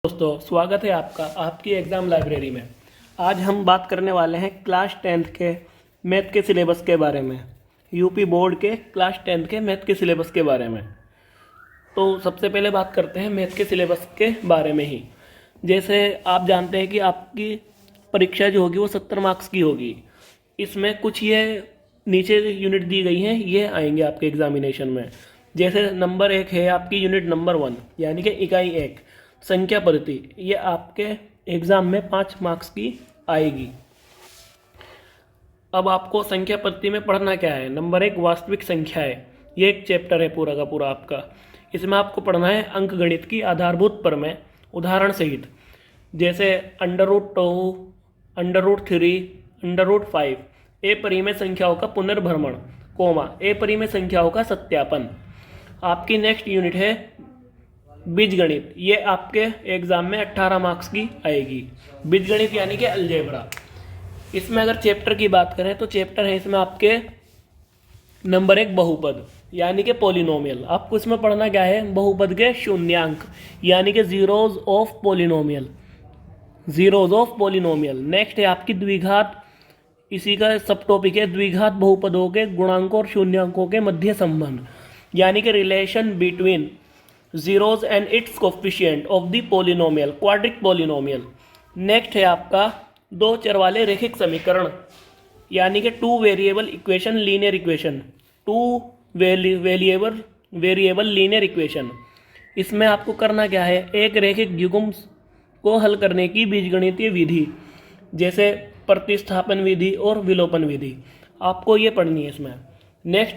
दोस्तों, स्वागत है आपका आपकी एग्ज़ाम लाइब्रेरी में। आज हम बात करने वाले हैं क्लास 10th के मैथ के सिलेबस के बारे में, यूपी बोर्ड के क्लास 10th के मैथ के सिलेबस के बारे में। तो सबसे पहले बात करते हैं मैथ के सिलेबस के बारे में ही। जैसे आप जानते हैं कि आपकी परीक्षा जो होगी वो 70 मार्क्स की होगी। इसमें कुछ ये नीचे यूनिट दी गई हैं, ये आएंगे आपके एग्जामिनेशन में। जैसे नंबर 1 है आपकी यूनिट नंबर 1, यानी कि इकाई 1 संख्या पद्धति। ये आपके एग्जाम में 5 मार्क्स की आएगी। अब आपको संख्या पद्धति में पढ़ना क्या है। नंबर 1 वास्तविक संख्या है, ये एक चैप्टर है पूरा का पूरा आपका। इसमें आपको पढ़ना है अंक गणित की आधारभूत प्रमेय उदाहरण सहित। जैसे √2, √3, √5, अपरिमेय संख्याओं का पुनर्भ्रमण, अपरिमेय संख्याओं का सत्यापन। आपकी नेक्स्ट यूनिट है बीजगणित। ये आपके एग्जाम में 18 मार्क्स की आएगी। बीजगणित यानी कि अलजेब्रा। इसमें अगर चैप्टर की बात करें तो चैप्टर है इसमें आपके नंबर 1 बहुपद यानी कि पॉलिनोमियल। आपको इसमें पढ़ना क्या है, बहुपद के शून्यांक यानी कि zeros of polynomial, zeros of polynomial. Next है आपकी द्विघात, इसी का सब टॉपिक है द्विघात बहुपदों के गुणांकों और शून्यांकों के मध्य संबंध यानी कि relation between zeros and its coefficient of the polynomial, quadratic polynomial। Next है आपका 2 चर वाले रैखिक समीकरण यानी कि 2 variable equation linear equation, 2 variable linear equation. इसमें आपको करना क्या है, एक रैखिक युग्म को हल करने की बीजगणितीय विधि जैसे प्रतिस्थापन विधि और विलोपन विधि, आपको ये पढ़नी है इसमें। नेक्स्ट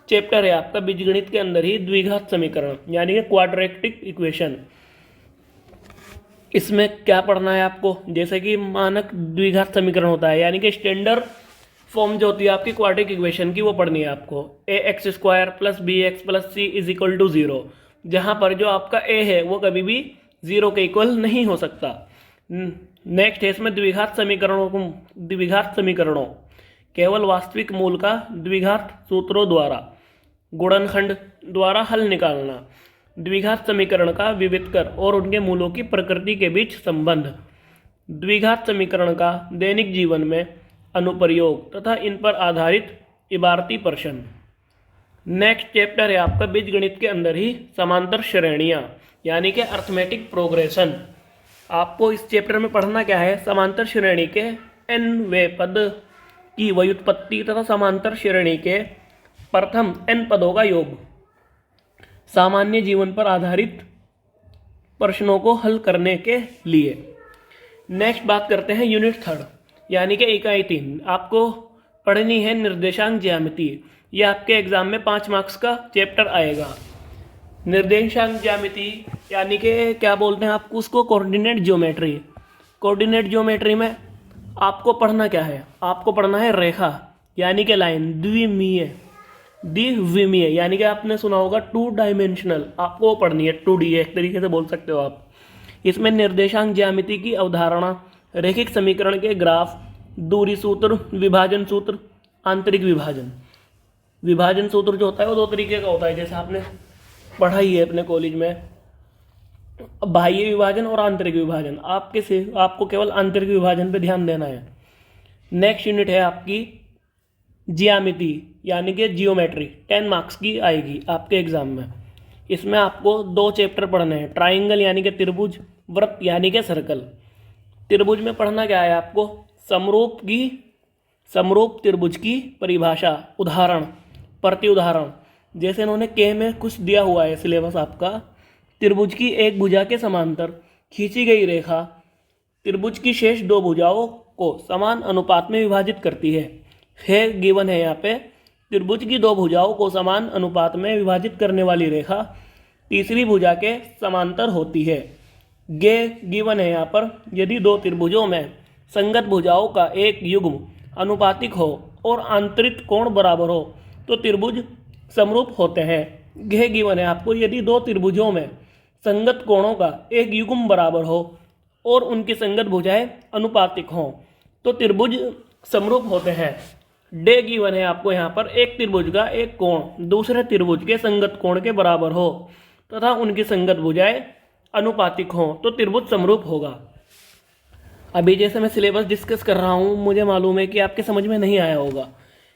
चैप्टर है आपका बीजगणित के अंदर ही द्विघात समीकरण यानी कि क्वाड्रेटिक इक्वेशन। इसमें क्या पढ़ना है आपको, जैसे कि मानक द्विघात समीकरण होता है यानी कि स्टैंडर्ड फॉर्म जो होती है आपकी क्वाड्रेटिक इक्वेशन की, वो पढ़नी है आपको। ax² + bx + c = 0, जहां पर जो आपका a है वो कभी भी 0 के इक्वल नहीं हो सकता। नेक्स्ट है इसमें द्विघात समीकरणों केवल वास्तविक मूल का द्विघात सूत्रों द्वारा गुणनखंड द्वारा हल निकालना, द्विघात समीकरण का विविधकर और उनके मूलों की प्रकृति के बीच संबंध, द्विघात समीकरण का दैनिक जीवन में अनुप्रयोग तथा इन पर आधारित इबारती प्रश्न। नेक्स्ट चैप्टर है आपका बीजगणित के अंदर ही समांतर श्रेणियां यानी कि अर्थमेटिक प्रोग्रेशन। आपको इस चैप्टर में पढ़ना क्या है, समांतर श्रेणी के nवें पद की व्युत्पत्ति तथा समांतर श्रेणी के प्रथम n पदों का योग, सामान्य जीवन पर आधारित प्रश्नों को हल करने के लिए। नेक्स्ट बात करते हैं यूनिट 3 यानी कि इकाई 3। आपको पढ़नी है निर्देशांक ज्यामिति। यह आपके एग्जाम में 5 मार्क्स का चैप्टर आएगा। निर्देशांक ज्यामिति यानी कि क्या बोलते हैं आपको उसको, कोऑर्डिनेट ज्योमेट्री। कोऑर्डिनेट ज्योमेट्री में आपको पढ़ना क्या है, आपको पढ़ना है रेखा यानी कि लाइन, द्विविमीय यानी कि आपने सुना होगा 2 डायमेंशनल, आपको पढ़नी है 2D, एक तरीके से बोल सकते हो आप। इसमें निर्देशांक ज्यामिति की अवधारणा, रैखिक समीकरण के ग्राफ, दूरी सूत्र, विभाजन सूत्र, आंतरिक विभाजन। विभाजन सूत्र जो होता है वो 2 तरीके का होता है, जैसे आपने पढ़ा ही है अपने कॉलेज में, बाह्य विभाजन और आंतरिक विभाजन। आपको केवल आंतरिक विभाजन पे ध्यान देना है। नेक्स्ट यूनिट है आपकी ज्यामिति यानी कि जियोमेट्री, 10 मार्क्स की आएगी आपके एग्जाम में। इसमें आपको 2 चैप्टर पढ़ने हैं, ट्राइंगल यानी कि त्रिभुज, वृत्त यानी कि सर्कल। त्रिभुज में पढ़ना क्या है आपको, समरूप त्रिभुज की परिभाषा, उदाहरण, प्रति उदाहरण। जैसे इन्होंने के में कुछ दिया हुआ है सिलेबस आपका, त्रिभुज की एक भुजा के समांतर खींची गई रेखा त्रिभुज की शेष 2 भुजाओं को समान अनुपात में विभाजित करती है। गिवन है यहाँ पे, त्रिभुज की 2 भुजाओं को समान अनुपात में विभाजित करने वाली रेखा तीसरी भुजा के समांतर होती है। गिवन है यहाँ पर, यदि 2 त्रिभुजों में संगत भुजाओं का एक युग्म अनुपातिक हो और आंतरिक कोण बराबर हो तो त्रिभुज समरूप होते हैं। गिवन है आपको, यदि 2 त्रिभुजों में संगत कोणों का एक युग्म बराबर हो और उनकी संगत भुजाएं अनुपातिक हों तो त्रिभुज समरूप होते हैं। गिवन है आपको यहाँ पर, एक त्रिभुज का एक कोण दूसरे त्रिभुज के संगत कोण के बराबर हो तथा उनकी संगत भुजाएं अनुपातिक हों तो त्रिभुज समरूप होगा। अभी जैसे मैं सिलेबस डिस्कस कर रहा हूँ, मुझे मालूम है कि आपके समझ में नहीं आया होगा।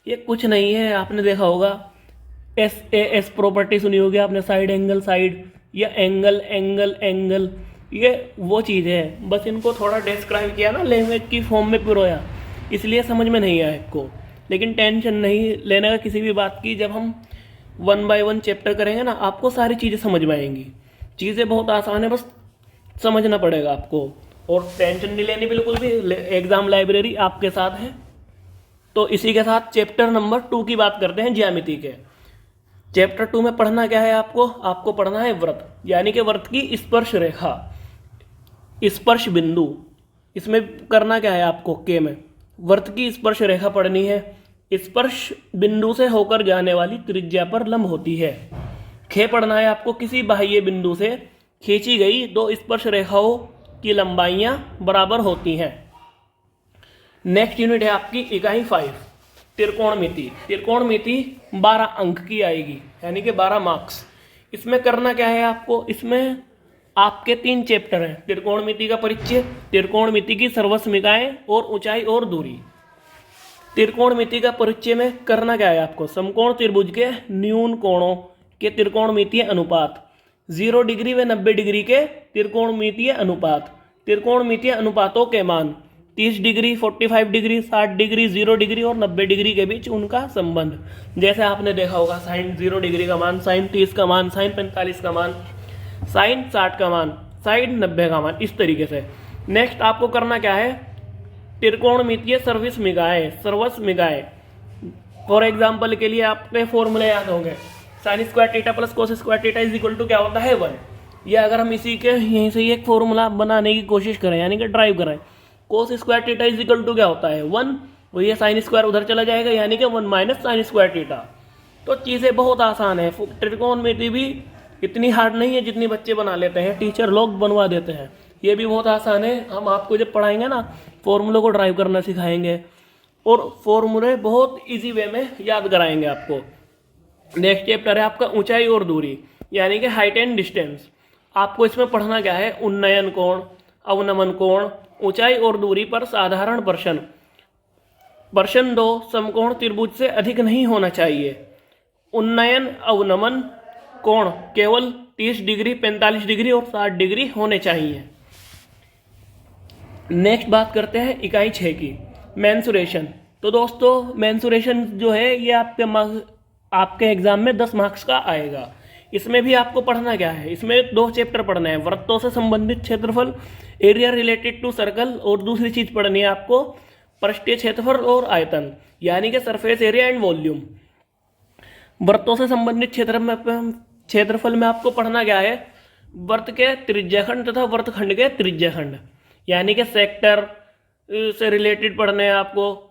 ये कुछ नहीं है, आपने देखा होगा एस प्रॉपर्टी सुनी होगी आपने, साइड एंगल साइड, या एंगल एंगल एंगल, ये वो चीज़ है। बस इनको थोड़ा डिस्क्राइब किया ना, लैंग्वेज की फॉर्म में पिरोया, इसलिए समझ में नहीं आया आपको। लेकिन टेंशन नहीं लेने का किसी भी बात की, जब हम 1 बाय 1 चैप्टर करेंगे ना, आपको सारी चीज़ें समझ में आएंगी। चीज़ें बहुत आसान है, बस समझना पड़ेगा आपको। और टेंशन नहीं लेनी बिल्कुल भी, एग्जाम लाइब्रेरी आपके साथ है। तो इसी के साथ चैप्टर नंबर 2 की बात करते हैं, ज्यामिति के। चैप्टर 2 में पढ़ना क्या है आपको पढ़ना है वृत्त, यानी कि वृत्त की स्पर्श रेखा, स्पर्श बिंदु। इसमें करना क्या है आपको, के में वृत्त की स्पर्श रेखा पढ़नी है। स्पर्श बिंदु से होकर जाने वाली त्रिज्या पर लंब होती है। खे पढ़ना है आपको, किसी बाह्य बिंदु से खींची गई दो स्पर्श रेखाओं की लंबाइयां बराबर होती हैं। नेक्स्ट यूनिट है आपकी इकाई 5, त्रिकोणमिति। त्रिकोणमिति 12 अंक की आएगी, यानी कि 12 मार्क्स। इसमें करना क्या है आपको, इसमें आपके 3 चैप्टर हैं। त्रिकोणमिति का परिचय, त्रिकोणमिति की सर्वसमिकाएं और ऊंचाई और दूरी। त्रिकोणमिति का परिचय में करना क्या है आपको, समकोण त्रिभुज के न्यून कोणों के त्रिकोणमितीय अनुपात, 0 डिग्री व 90 डिग्री के त्रिकोणमितीय अनुपात, त्रिकोणमितीय अनुपातों के मान, 30 डिग्री, 45 डिग्री, 60 डिग्री, 0 डिग्री और 90 डिग्री के बीच उनका संबंध। जैसे आपने देखा होगा, साइन 0 डिग्री का मान, साइन 30 का मान, साइन 45 का मान, साइन 60 का मान, साइन 90 का मान, इस तरीके से। नेक्स्ट आपको करना क्या है, त्रिकोणमितीय सर्वसमिकाएं। फॉर एग्जाम्पल के लिए आपके फॉर्मूले याद होंगे, sine square theta plus cos square theta is equal to क्या होता है 1। या अगर हम इसी के यहीं से एक फॉर्मूला बनाने की कोशिश करें, यानी कि ड्राइव करें, cos square theta is equal to क्या होता है 1, और ये साइन स्क्वायर उधर चला जाएगा, यानी कि 1 माइनस साइन स्क्वायर थीटा। तो चीज़ें बहुत आसान है। त्रिकोणमिति भी इतनी हार्ड नहीं है जितनी बच्चे बना लेते हैं, टीचर लोग बनवा देते हैं। ये भी बहुत आसान है। हम आपको जब पढ़ाएंगे ना, फॉर्मूलों को ड्राइव करना सिखाएंगे और फॉर्मूले बहुत ईजी वे में याद कराएंगे आपको। नेक्स्ट चैप्टर है आपका ऊंचाई और दूरी, यानी कि हाइट एंड डिस्टेंस। आपको इसमें पढ़ना क्या है, उन्नयन कोण, अवनमन कोण, ऊंचाई और दूरी पर साधारण प्रश्न। प्रश्न 2 समकोण त्रिभुज से अधिक नहीं होना चाहिए। उन्नयन अवनमन कोण केवल 30 डिग्री, 45 डिग्री और 60 डिग्री होने चाहिए। नेक्स्ट बात करते हैं इकाई 6 की, मेंसुरेशन। तो दोस्तों मेंसुरेशन जो है ये आपके एग्जाम में 10 मार्क्स का आएगा। इसमें भी आपको पढ़ना क्या है, इसमें 2 चैप्टर पढ़ने हैं, वृत्तों से संबंधित क्षेत्रफल, एरिया रिलेटेड टू सर्कल, और दूसरी चीज पढ़नी है आपको पृष्ठीय क्षेत्रफल और आयतन, यानी कि सरफेस एरिया एंड वॉल्यूम। वृत्तों से संबंधित क्षेत्रफल में आपको पढ़ना क्या है, वृत्त के त्रिज्याखंड तथा वृत्तखंड के त्रिज्याखंड, यानी कि सेक्टर से रिलेटेड पढ़ने हैं आपको।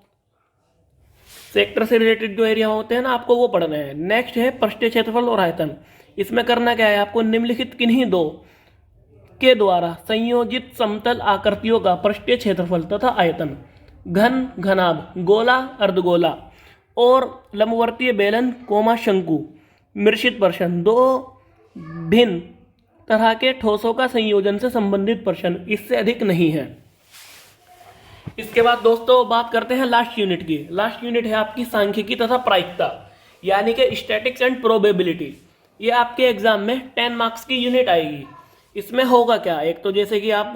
सेक्टर से रिलेटेड जो एरिया होते हैं ना, आपको वो पढ़ने हैं। नेक्स्ट है पृष्ठीय क्षेत्रफल और आयतन। इसमें करना क्या है आपको, निम्नलिखित किन्हीं 2 के द्वारा संयोजित समतल आकृतियों का पृष्ठीय क्षेत्रफल तथा आयतन, घन, घनाभ, गोला, अर्धगोला और लंबवर्तीय बेलन, कोमा, शंकु, मिश्रित प्रश्न, 2 भिन्न तरह के ठोसों का संयोजन से संबंधित प्रश्न, इससे अधिक नहीं है। इसके बाद दोस्तों बात करते हैं लास्ट यूनिट की। लास्ट यूनिट है आपकी सांख्यिकी तथा प्रायिकता, यानी कि स्टैटिक्स एंड प्रोबेबिलिटी। ये आपके एग्जाम में 10 मार्क्स की यूनिट आएगी। इसमें होगा क्या, एक तो जैसे कि आप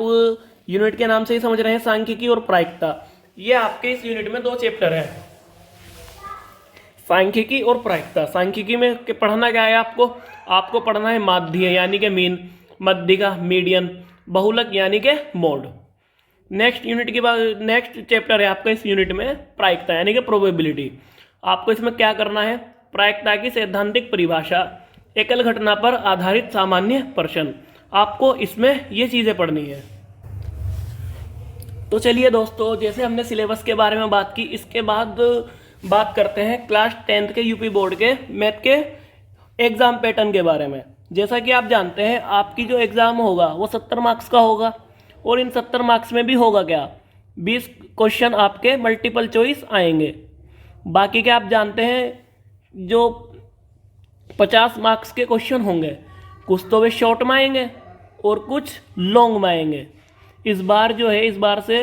यूनिट के नाम से ही समझ रहे हैं, सांख्यिकी और प्रायिकता। ये आपके इस यूनिट में 2 चैप्टर है, सांख्यिकी और प्रायिकता। सांख्यिकी में पढ़ना क्या है आपको पढ़ना है माध्य, यानी कि मीन, मध्यिका, मीडियन, बहुलक यानी कि मोड। नेक्स्ट यूनिट के बाद नेक्स्ट चैप्टर है आपका इस यूनिट में प्रायिकता, यानी कि प्रोबेबिलिटी। आपको इसमें क्या करना है, प्रायिकता की सैद्धांतिक परिभाषा, एकल घटना पर आधारित सामान्य प्रश्न, आपको इसमें ये चीजें पढ़नी है। तो चलिए दोस्तों, जैसे हमने सिलेबस के बारे में बात की, इसके बाद बात करते हैं क्लास 10th के यूपी बोर्ड के मैथ के एग्जाम पैटर्न के बारे में। जैसा कि आप जानते हैं, आपकी जो एग्जाम होगा वो 70 मार्क्स का होगा, और इन 70 मार्क्स में भी होगा क्या, 20 क्वेश्चन आपके मल्टीपल चॉइस आएंगे। बाकी के आप जानते हैं जो 50 मार्क्स के क्वेश्चन होंगे, कुछ तो वे शॉर्ट में आएंगे और कुछ लॉन्ग में आएंगे। इस बार जो है, इस बार से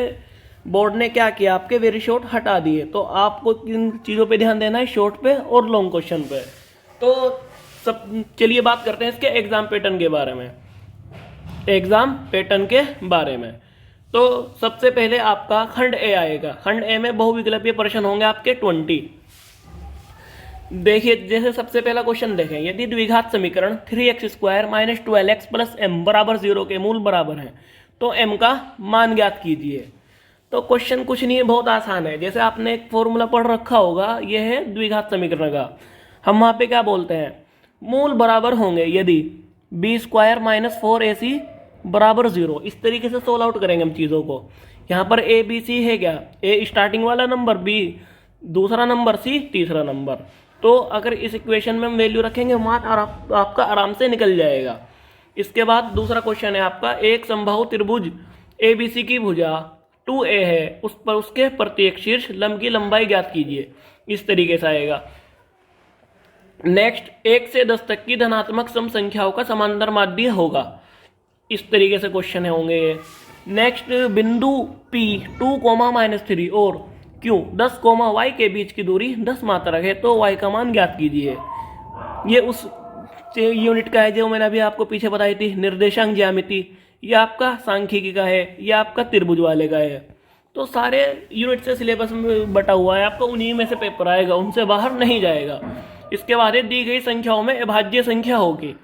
बोर्ड ने क्या किया, आपके वेरी शॉर्ट हटा दिए। तो आपको किन चीज़ों पे ध्यान देना है, शॉर्ट पे और लॉन्ग क्वेश्चन पे। तो सब चलिए बात करते हैं इसके एग्जाम पैटर्न के बारे में। एग्जाम पैटर्न के बारे में तो सबसे पहले आपका खंड ए आएगा। खंड ए में बहुविकल्पीय प्रश्न होंगे आपके 20। देखिए, जैसे सबसे पहला क्वेश्चन देखें, यदि द्विघात समीकरण 3x² - 12x + m बराबर 0 के मूल बराबर हैं तो m का मान ज्ञात कीजिए। तो क्वेश्चन कुछ नहीं है, बहुत आसान है। जैसे आपने एक फॉर्मूला पढ़ रखा होगा, यह है द्विघात समीकरण का। हम वहां पे क्या बोलते हैं, मूल बराबर होंगे यदि b² - 4ac बराबर 0। इस तरीके से सोल्व आउट करेंगे हम चीज़ों को। यहाँ पर a b c है क्या, a स्टार्टिंग वाला नंबर, b दूसरा नंबर, c तीसरा नंबर। तो अगर इस इक्वेशन में हम वैल्यू रखेंगे मान आपका आराम से निकल जाएगा। इसके बाद दूसरा क्वेश्चन है आपका, एक समबाहु त्रिभुज ABC की भुजा 2a है, उस पर उसके प्रत्येक शीर्ष लंब की लंबाई ज्ञात कीजिए। इस तरीके से आएगा। नेक्स्ट, 1 से 10 तक की धनात्मक सम संख्याओं का समांतर माध्य होगा। इस तरीके से क्वेश्चन होंगे। नेक्स्ट, बिंदु P 2, -3 और Q 10, y के बीच की दूरी 10 मात्रक है तो y का मान ज्ञात कीजिए। ये उस यूनिट का है जो मैंने अभी आपको पीछे बताई थी, निर्देशांक ज्यामिति। ये आपका सांख्यिकी का है, ये आपका त्रिभुज वाले का है। तो सारे यूनिट से सिलेबस में बटा हुआ है, आपको उन्हीं में से पेपर आएगा, उनसे बाहर नहीं जाएगा। इसके बाद दी गई संख्याओं में अभाज्य संख्या होगी।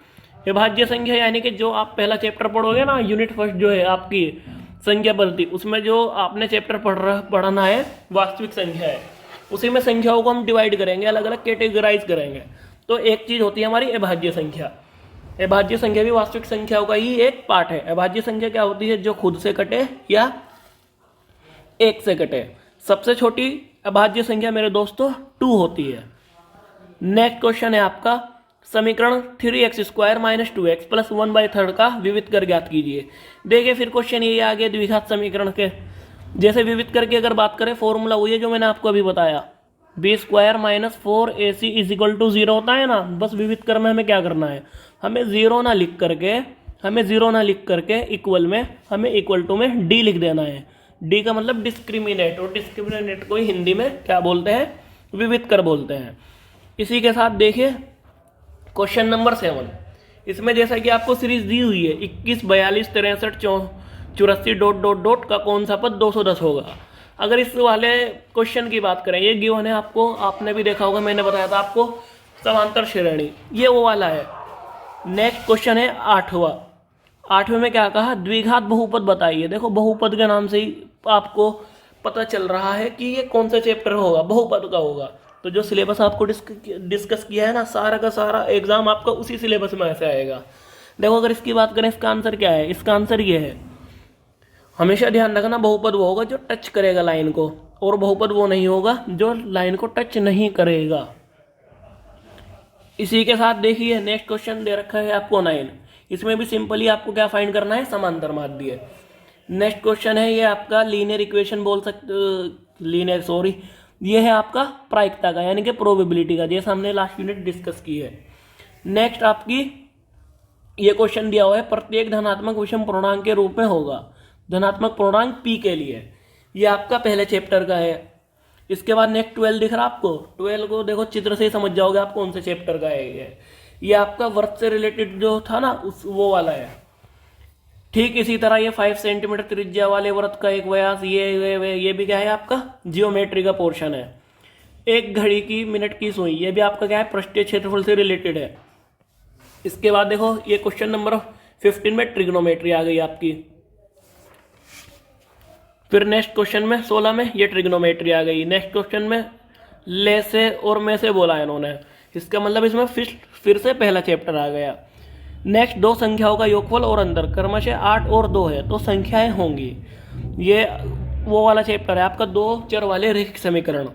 अभाज्य संख्या यानी कि जो आप पहला चैप्टर पढ़ोगे ना, यूनिट फर्स्ट जो है आपकी संख्या पद्धति, उसमें जो आपने चैप्टर पढ़ना है वास्तविक संख्या है, उसी में संख्याओं को हम डिवाइड करेंगे, अलग अलग कैटेगराइज करेंगे। तो एक चीज होती है हमारी अभाज्य संख्या। अभाज्य संख्या भी वास्तविक संख्याओं का ही एक पार्ट है। अभाज्य संख्या क्या होती है, जो खुद से कटे या एक से कटे। सबसे छोटी अभाज्य संख्या मेरे दोस्तों 2 होती है। नेक्स्ट क्वेश्चन है आपका, समीकरण 3x² - 2x + 1/3 का विविध कर ज्ञात कीजिए। देखिए फिर क्वेश्चन ये आ गया द्विघात समीकरण के। जैसे विविध कर की अगर बात करें, फॉर्मूला वही है जो मैंने आपको अभी बताया, b² - 4ac = 0 होता है ना। बस विविध कर में हमें क्या करना है, हमें जीरो ना लिख करके इक्वल में हमें इक्वल टू में d लिख देना है। d का मतलब डिस्क्रिमिनेट, और डिस्क्रिमिनेट को हिंदी में क्या बोलते हैं, विविध कर बोलते हैं। इसी के साथ देखिए क्वेश्चन नंबर 7। इसमें जैसा कि आपको सीरीज दी हुई है 21, 42, 63, 84 ... का कौन सा पद 210 होगा। अगर इस वाले क्वेश्चन की बात करें, ये गिवन है आपको, आपने भी देखा होगा, मैंने बताया था आपको समांतर श्रेणी, ये वो वाला है। नेक्स्ट क्वेश्चन है 8वां। 8वें में क्या कहा, द्विघात बहुपद बताइए। देखो बहुपद के नाम से ही आपको पता चल रहा है कि ये कौन सा चैप्टर होगा, बहुपद का होगा। तो जो सिलेबस आपको डिस्कस किया है ना, सारा का सारा एग्जाम आपका उसी सिलेबस में ऐसे आएगा। देखो अगर इसकी बात करें, इसका आंसर क्या है, इसका आंसर ये है, हमेशा ध्यान रखना बहुपद वो होगा जो टच करेगा लाइन को, और बहुपद वो नहीं होगा जो लाइन को टच नहीं करेगा। इसी के साथ देखिए नेक्स्ट क्वेश्चन दे रखा है आपको 9। इसमें भी सिंपली आपको क्या फाइंड करना है, समांतर माध्य। नेक्स्ट क्वेश्चन है ये आपका लीनियर इक्वेशन बोल सकते, ये है आपका प्रायिकता का यानी कि प्रोबेबिलिटी का, जैसे हमने लास्ट यूनिट डिस्कस की है। नेक्स्ट आपकी ये क्वेश्चन दिया हुआ है, प्रत्येक धनात्मक विषम पूर्णांक के रूप में होगा, धनात्मक पूर्णांक p के लिए। ये आपका पहले चैप्टर का है। इसके बाद नेक्स्ट 12 दिख रहा है आपको, 12 को देखो चित्र से ही समझ जाओगे आप कौन से चैप्टर का है ये आपका वर्क से रिलेटेड जो था ना, उस वो वाला है। ठीक इसी तरह ये 5 सेंटीमीटर त्रिज्या वाले वृत्त का एक व्यास, ये भी क्या है आपका जियोमेट्री का पोर्शन है। एक घड़ी की मिनट की सुई, ये भी आपका क्या है, पृष्ठीय क्षेत्रफल से रिलेटेड है। इसके बाद देखो ये क्वेश्चन नंबर 15 में ट्रिग्नोमेट्री आ गई आपकी। फिर नेक्स्ट क्वेश्चन में 16 में ये ट्रिग्नोमेट्री आ गई। नेक्स्ट क्वेश्चन में ले से और में से बोला है इन्होंने, इसका मतलब इसमें फिर से पहला चैप्टर आ गया। नेक्स्ट दो संख्याओं का योगफल और अंतर क्रमशः 8 और 2 है तो संख्याएं होंगी। ये वो वाला चैप्टर है आपका, 2 चर वाले रैखिक समीकरण।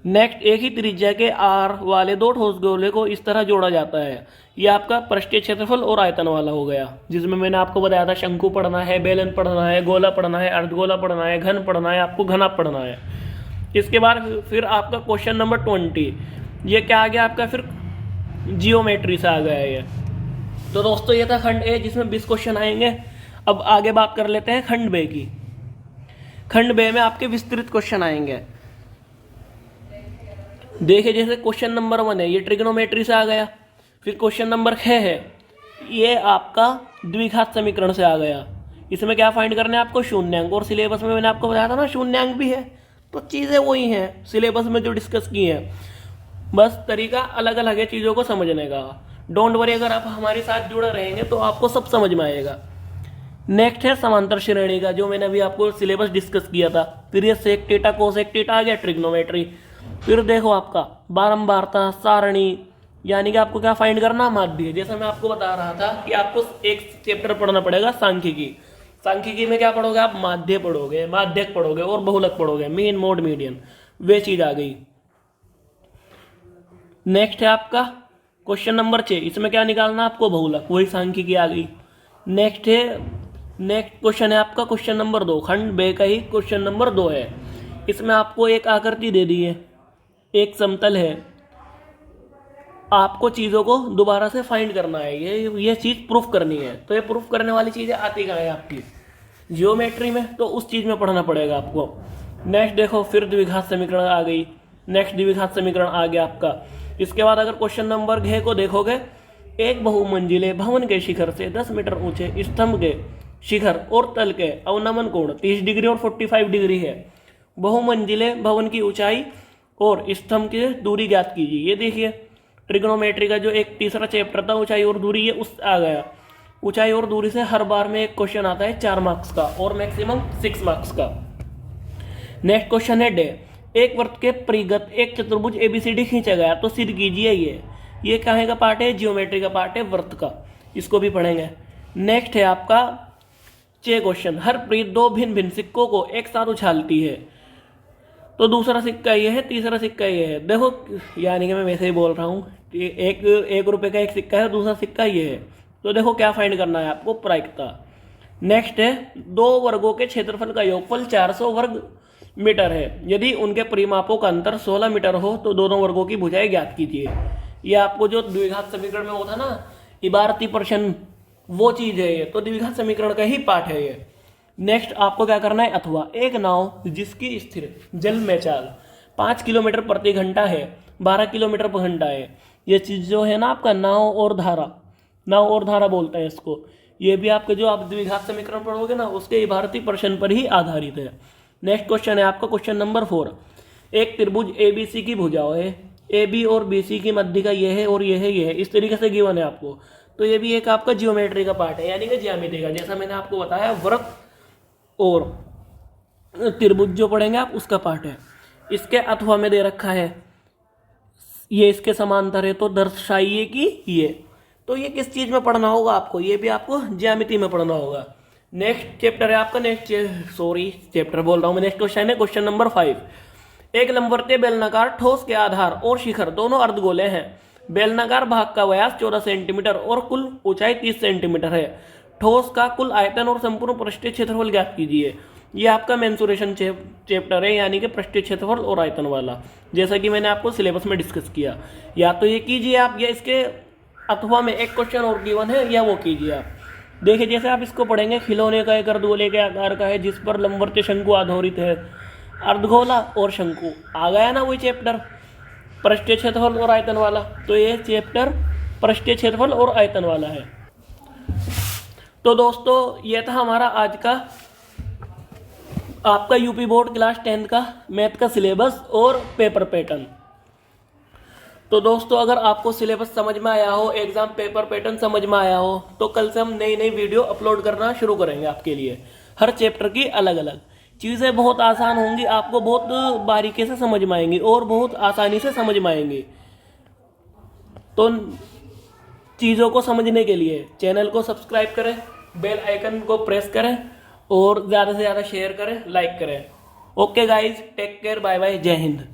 नेक्स्ट एक ही त्रिज्या के आर वाले 2 ठोस गोले को इस तरह जोड़ा जाता है। ये आपका पृष्ठीय क्षेत्रफल और आयतन वाला हो गया, जिसमें मैंने आपको बताया था शंकु पढ़ना है, बेलन पढ़ना है, गोला पढ़ना है, अर्धगोला पढ़ना है, घन पढ़ना है, आपको घना पढ़ना है। इसके बाद फिर आपका क्वेश्चन नंबर 20, ये क्या आ गया आपका, फिर जियोमेट्री से आ गया है ये। तो दोस्तों ये था खंड ए जिसमें 20 क्वेश्चन आएंगे। अब आगे बात कर लेते हैं खंड बे की। खंड बे में आपके विस्तृत क्वेश्चन आएंगे। देखिए जैसे क्वेश्चन नंबर 1 है, ये ट्रिग्नोमेट्री से आ गया। फिर क्वेश्चन नंबर 6 है, ये आपका द्विघात समीकरण से आ गया। इसमें क्या फाइंड करना है आपको, शून्यांक। और सिलेबस में मैंने आपको बताया था ना शून्यांक भी है, तो चीज़ें वही हैं सिलेबस में जो डिस्कस की हैं, बस तरीका अलग अलग है चीज़ों को समझने का। डोंट वरी, अगर आप हमारे साथ जुड़े रहेंगे तो आपको सब समझ में आएगा। नेक्स्ट है समांतर श्रेणी का, जो मैंने अभी आपको सिलेबस डिस्कस किया था। फिर ये सेक थीटा कोसेक थीटा आ गया, ट्रिग्नोमेट्री। फिर देखो आपका बारंबारता, सारणी, यानी कि आपको क्या फाइंड करना, माध्य। जैसा मैं आपको बता रहा था कि आपको एक चैप्टर पढ़ना पड़ेगा सांख्यिकी। सांख्यिकी में क्या पढ़ोगे आप, माध्य पढ़ोगे, माध्यक पढ़ोगे और बहुलक पढ़ोगे, मीन मोड मीडियन, वे चीज आ गई। नेक्स्ट है आपका क्वेश्चन नंबर 6, इसमें क्या निकालना आपको, बहुलक, वही सांख्यिकी आ गई। नेक्स्ट क्वेश्चन है आपका क्वेश्चन नंबर 2, खंड बे का ही क्वेश्चन नंबर 2 है। इसमें आपको एक आकृति दे दी है, एक समतल है, आपको चीज़ों को दोबारा से फाइंड करना है, ये चीज़ प्रूफ करनी है। तो ये प्रूफ करने वाली चीज़ें आती कहाँ है आपकी, जियोमेट्री में, तो उस चीज़ में पढ़ना पड़ेगा आपको। नेक्स्ट देखो, फिर द्विघात समीकरण आ गई। नेक्स्ट द्विघात समीकरण आ गया आपका। इसके बाद अगर क्वेश्चन नंबर 6 को देखोगे, एक बहुमंजिले भवन के शिखर से 10 मीटर ऊंचे स्तंभ के शिखर और तल के अवनमन कोण 30 डिग्री और 45 डिग्री है। बहुमंजिले भवन की ऊंचाई और स्तंभ की दूरी ज्ञात कीजिए। ये देखिए ट्रिग्नोमेट्री का जो एक तीसरा चैप्टर था, ऊंचाई और दूरी, ये उस आ गया। ऊंचाई और दूरी से हर बार में एक क्वेश्चन आता है 4 मार्क्स का और मैक्सिमम 6 मार्क्स का। नेक्स्ट क्वेश्चन है डे, एक वृत्त के परिगत एक चतुर्भुज एबीसीडी खींचा गया, तो सिद्ध कीजिए। ये कहाँ का पार्ट है, जियोमेट्री का पार्ट है, वृत्त का, इसको भी पढ़ेंगे। नेक्स्ट है आपका 6 क्वेश्चन, हर प्रीत 2 भिन्न भिन्न सिक्कों को एक साथ उछालती है, तो दूसरा सिक्का ये है, तीसरा सिक्का ये है। देखो यानी कि मैं वैसे ही बोल रहा हूँ, एक रुपए का एक सिक्का है, दूसरा सिक्का ये है। तो देखो क्या फाइंड करना है आपको, प्रायिकता। नेक्स्ट है 2 वर्गों के क्षेत्रफल का योगफल 400 वर्ग मीटर है, यदि उनके परिमापों का अंतर 16 मीटर हो तो दोनों वर्गों की भुजाएं ज्ञात कीजिए। ये आपको जो द्विघात समीकरण में होता ना, इबारती प्रश्न, वो चीज है ये, तो द्विघात समीकरण का ही पार्ट है ये। नेक्स्ट आपको क्या करना है, अथवा एक नाव जिसकी स्थिर जल में चाल 5 किलोमीटर प्रति घंटा है, 12 किलोमीटर पर घंटा है। ये चीज जो है ना आपका नाव और धारा बोलते हैं इसको। ये भी आपके जो आप द्विघात समीकरण पढ़ोगे ना, उसके इबारती प्रश्न पर ही आधारित है। नेक्स्ट क्वेश्चन है आपका क्वेश्चन नंबर 4, एक त्रिभुज एबीसी की भुजाओं है, ए बी और बी सी की मध्य का ये है और ये है, ये है, इस तरीके से गिवन है आपको। तो ये भी एक आपका जियोमेट्री का पार्ट है, यानी कि ज्यामिति का। जैसा मैंने आपको बताया वृत्त और त्रिभुज जो पढ़ेंगे आप, उसका पार्ट है। इसके अथवा में दे रखा है, ये इसके समांतर है, तो दर्शाइए कि ये, तो ये किस चीज में पढ़ना होगा आपको, ये भी आपको ज्यामिति में पढ़ना होगा। नेक्स्ट चैप्टर है आपका, चैप्टर बोल रहा हूं मैं। नेक्स्ट क्वेश्चन है क्वेश्चन नंबर 5, एक लंबवर्तीय बेलनाकार ठोस के आधार और शिखर दोनों अर्धगोले हैं। बेलनाकार भाग का व्यास 14 सेंटीमीटर और कुल ऊंचाई 30 सेंटीमीटर है। ठोस का कुल आयतन और संपूर्ण पृष्ठीय क्षेत्रफल ज्ञात कीजिए। ये आपका मेंसुरेशन चैप्टर है, यानी कि पृष्ठीय क्षेत्रफल और आयतन वाला, जैसा कि मैंने आपको सिलेबस में डिस्कस किया। या तो ये कीजिए आप, या इसके अथवा में एक क्वेश्चन और गिवन है, या वो कीजिए आप। देखिए जैसे आप इसको पढ़ेंगे, खिलौने का एक अर्धगोले के आकार का है जिस पर लंबवर्तीय शंकु आधारित है। अर्धगोला और शंकु आ गया ना वही चैप्टर, पृष्ठीय क्षेत्रफल और आयतन वाला। तो ये चैप्टर पृष्ठीय क्षेत्रफल और आयतन वाला है। तो दोस्तों ये था हमारा आज का आपका यूपी बोर्ड क्लास 10 का मैथ का सिलेबस और पेपर पैटर्न। तो दोस्तों अगर आपको सिलेबस समझ में आया हो, एग्जाम पेपर पैटर्न समझ में आया हो, तो कल से हम नई नई वीडियो अपलोड करना शुरू करेंगे आपके लिए, हर चैप्टर की अलग अलग। चीज़ें बहुत आसान होंगी, आपको बहुत बारीकी से समझ में आएंगी और बहुत आसानी से समझ में आएंगी। तो चीज़ों को समझने के लिए चैनल को सब्सक्राइब करें, बेल आइकन को प्रेस करें और ज़्यादा से ज़्यादा शेयर करें, लाइक करें। Okay guys, take care, bye bye, जय हिंद।